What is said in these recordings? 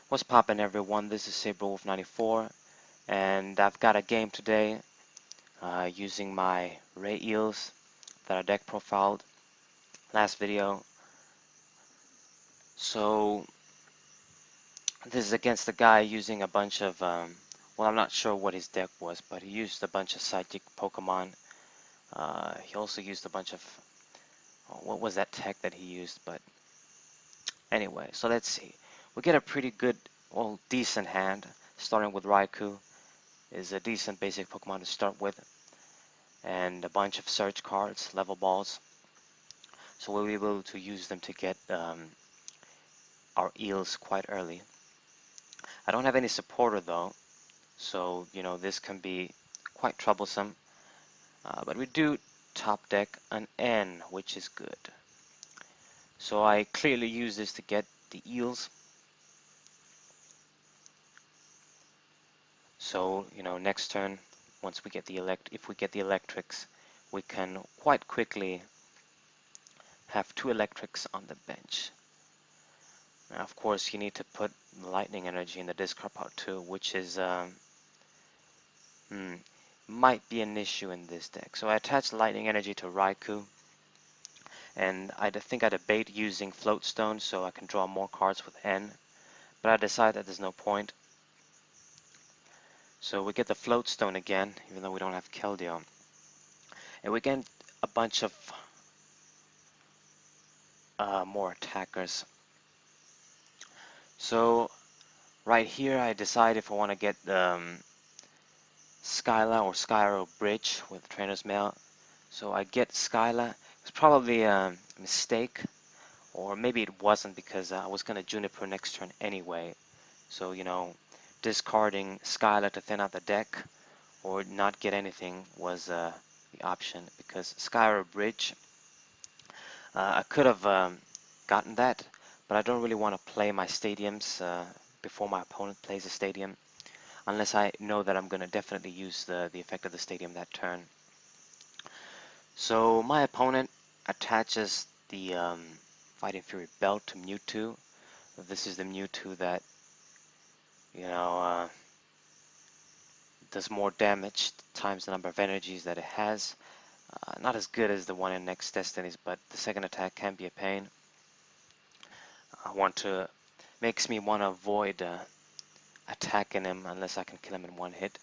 What's poppin', everyone? This is SaberWolf94, and I've got a game today using my Rayeels that I deck profiled last video. So this is against a guy using a bunch of, well, I'm not sure what his deck was, but he used a bunch of psychic Pokemon. He also used a bunch of, what was that tech that he used? But anyway, so let's see. We get a pretty good, well, decent hand, starting with Raikou. Is a decent basic Pokemon to start with, and a bunch of search cards, level balls, so we'll be able to use them to get our eels quite early. I don't have any supporter though, so this can be quite troublesome, but we do top deck an N, which is good. So I clearly use this to get the eels. So next turn, once we get the if we get the electrics, we can quite quickly have 2 electrics on the bench. Now, of course, you need to put lightning energy in the discard pile too, which is might be an issue in this deck. So I attached lightning energy to Raikou, and I think I debate using Floatstone so I can draw more cards with N, but I decided that there's no point. So we get the Floatstone again, even though we don't have Keldeo, and we get a bunch of more attackers. So right here I decide if I want to get Skyla or Skyro Bridge with Trainer's Mail. So I get Skyla. It's probably a mistake, or maybe it wasn't, because I was going to Juniper next turn anyway. So, discarding Skyla to thin out the deck or not get anything was the option, because Skyro Bridge, I could have gotten that, but I don't really want to play my stadiums before my opponent plays a stadium, unless I know that I'm going to definitely use the effect of the stadium that turn. So my opponent attaches the Fighting Fury Belt to Mewtwo. This is the Mewtwo that, does more damage times the number of energies that it has. Not as good as the one in Next Destinies, but the second attack can be a pain. Makes me want to avoid attacking him unless I can kill him in one hit.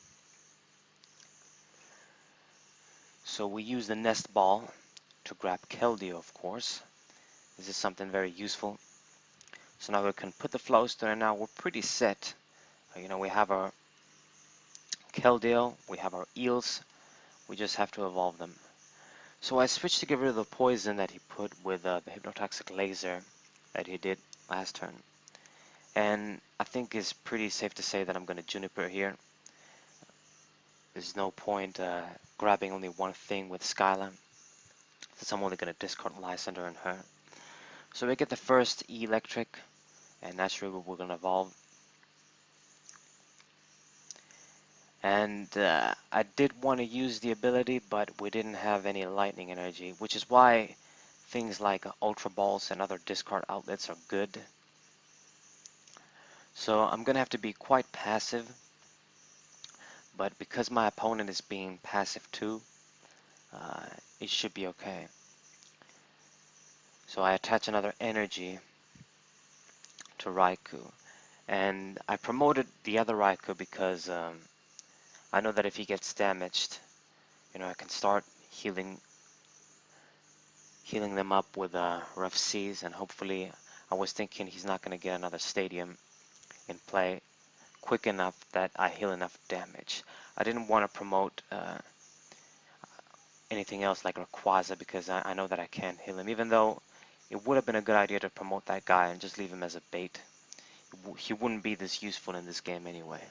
So we use the Nest Ball to grab Keldeo, of course. This is something very useful. So now we can put the Flowstone, and now we're pretty set. We have our Keldeo, we have our Eels, we just have to evolve them. So I switched to get rid of the poison that he put with the Hypnotoxic Laser that he did last turn. And I think it's pretty safe to say that I'm going to Juniper here. There's no point grabbing only one thing with Skyla, since I'm only going to discard Lysander and her. So we get the first Electric, and naturally we're going to evolve. And I did want to use the ability, but we didn't have any lightning energy, which is why things like Ultra Balls and other discard outlets are good. So I'm going to have to be quite passive, but because my opponent is being passive too, it should be okay. So I attach another energy to Raikou, and I promoted the other Raikou because I know that if he gets damaged, I can start healing them up with Rough Seas, and hopefully, I was thinking he's not going to get another stadium in play quick enough that I heal enough damage. I didn't want to promote anything else like Rayquaza, because I know that I can't heal him, even though it would have been a good idea to promote that guy and just leave him as a bait. He wouldn't be this useful in this game anyway.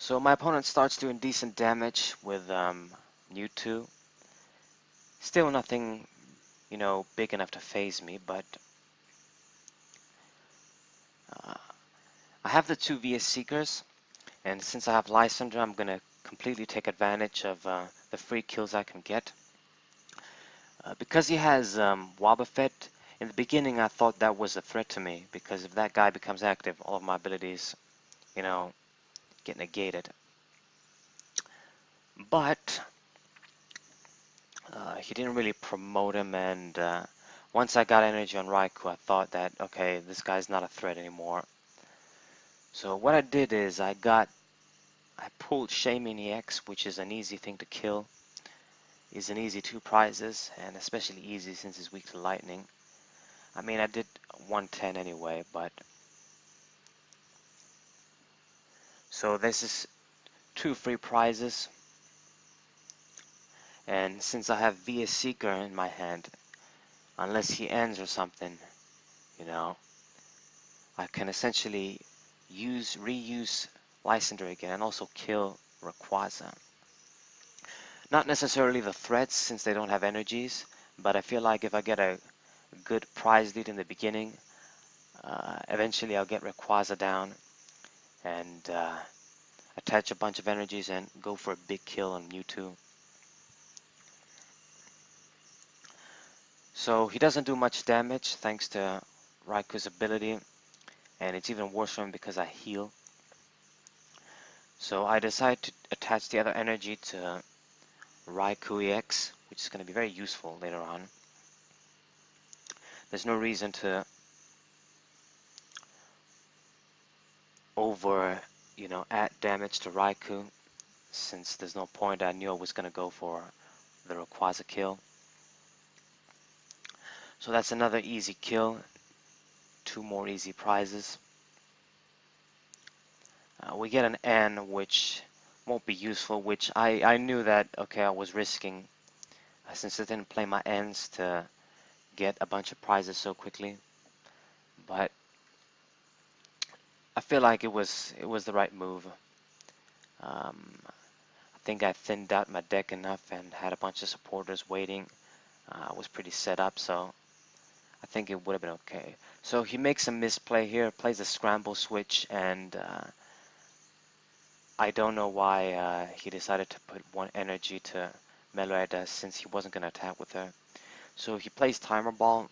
So my opponent starts doing decent damage with Mewtwo. Still nothing, big enough to phase me, but I have the 2 VS Seekers, and since I have Lysander, I'm going to completely take advantage of the free kills I can get. Because he has Wobbuffet, In the beginning, I thought that was a threat to me, because if that guy becomes active, all of my abilities, you know, get negated. But he didn't really promote him, and once I got energy on Raikou, I thought that, okay, this guy's not a threat anymore. So what I did is I pulled Shaman EX, which is an easy thing to kill. Is an easy 2 prizes, and especially easy since it's weak to lightning. I mean, I did 110 anyway, but so this is 2 free prizes, and since I have VS Seeker in my hand, unless he ends or something, you know, I can essentially reuse Lysander again and also kill Rayquaza. Not necessarily the threats since they don't have energies, but I feel like if I get a good prize lead in the beginning, eventually I'll get Rayquaza down and attach a bunch of energies and go for a big kill on Mewtwo. So he doesn't do much damage thanks to Raikou's ability, and it's even worse for him because I heal. So I decide to attach the other energy to Raikou EX, which is going to be very useful later on. There's no reason to add damage to Raikou, since there's no point. I knew I was going to go for the Rayquaza kill. So that's another easy kill. 2 more easy prizes. We get an N, which won't be useful, which I knew that, okay, I was risking, since I didn't play my Ns to get a bunch of prizes so quickly. But I feel like it was the right move. I think I thinned out my deck enough and had a bunch of supporters waiting. I was pretty set up, so I think it would have been okay. So he makes a misplay here, plays a scramble switch, and I don't know why he decided to put 1 energy to Meloetta since he wasn't going to attack with her. So he plays Timer Ball,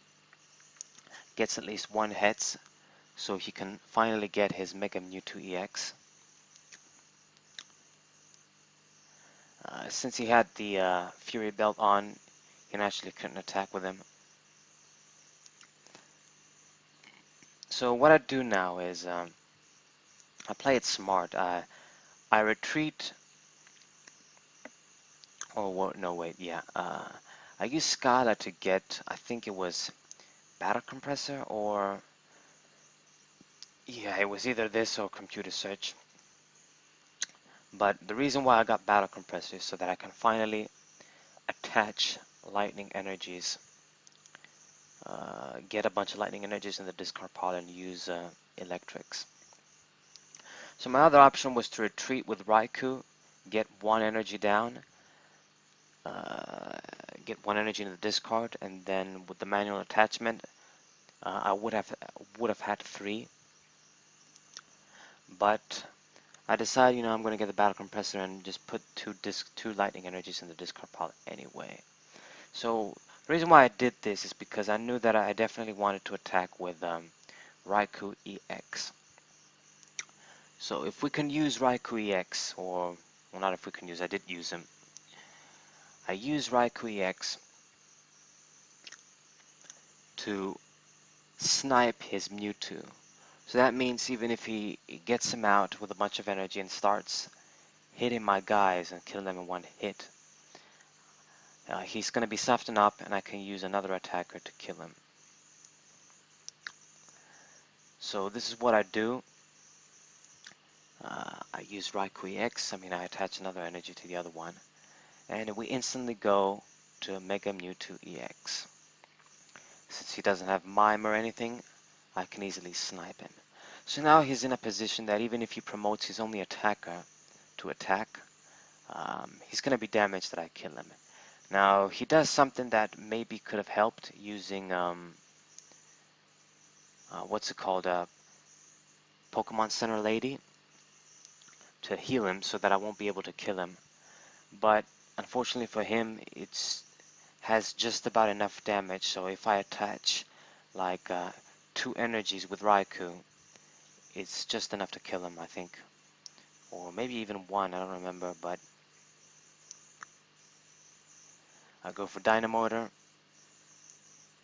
gets at least 1 Hex, so he can finally get his Mega Mewtwo EX. Since he had the Fury Belt on, he naturally couldn't attack with him. So what I do now is I play it smart. I retreat. Oh no, wait, yeah. I use Scala to get, I think it was Battle Compressor, or yeah, it was either this or Computer Search. But the reason why I got Battle Compressor is so that I can finally attach lightning energies, get a bunch of lightning energies in the discard pile and use electrics. So my other option was to retreat with Raikou, get 1 energy down, get 1 energy in the discard, and then with the manual attachment, I would have had 3. But I decided, I'm going to get the Battle Compressor and just put 2 lightning energies in the discard pile anyway. So the reason why I did this is because I knew that I definitely wanted to attack with Raikou EX. So if we can use Raikou EX, or well, not if we can use, I did use him. I use Raikou EX to snipe his Mewtwo. So that means even if he gets him out with a bunch of energy and starts hitting my guys and killing them in 1 hit, he's going to be softened up and I can use another attacker to kill him. So this is what I do. I use Raikou EX, I attach another energy to the other one, and we instantly go to Mega Mewtwo EX. Since he doesn't have Mime or anything, I can easily snipe him. So now he's in a position that even if he promotes his only attacker to attack, he's going to be damaged that I kill him. Now, he does something that maybe could have helped using, what's it called, Pokemon Center Lady to heal him so that I won't be able to kill him. But unfortunately for him, it has just about enough damage, so if I attach like 2 energies with Raikou, it's just enough to kill him, I think. Or maybe even 1, I don't remember, but I go for Dynamotor,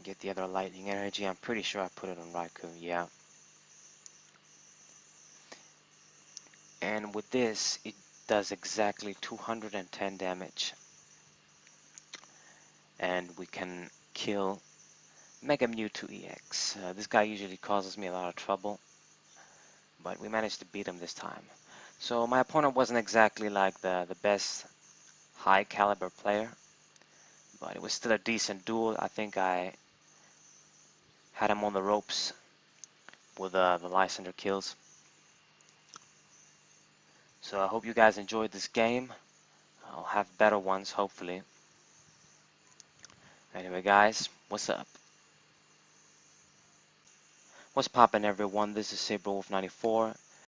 get the other lightning energy. I'm pretty sure I put it on Raikou, yeah. And with this, it does exactly 210 damage. And we can kill Mega Mewtwo EX. This guy usually causes me a lot of trouble, but we managed to beat him this time. So my opponent wasn't exactly like the best high caliber player, but it was still a decent duel. I think I had him on the ropes with the Lysander kills. So I hope you guys enjoyed this game. I'll have better ones, hopefully. Anyway, guys, what's up? What's poppin', everyone? This is SaberWolf94,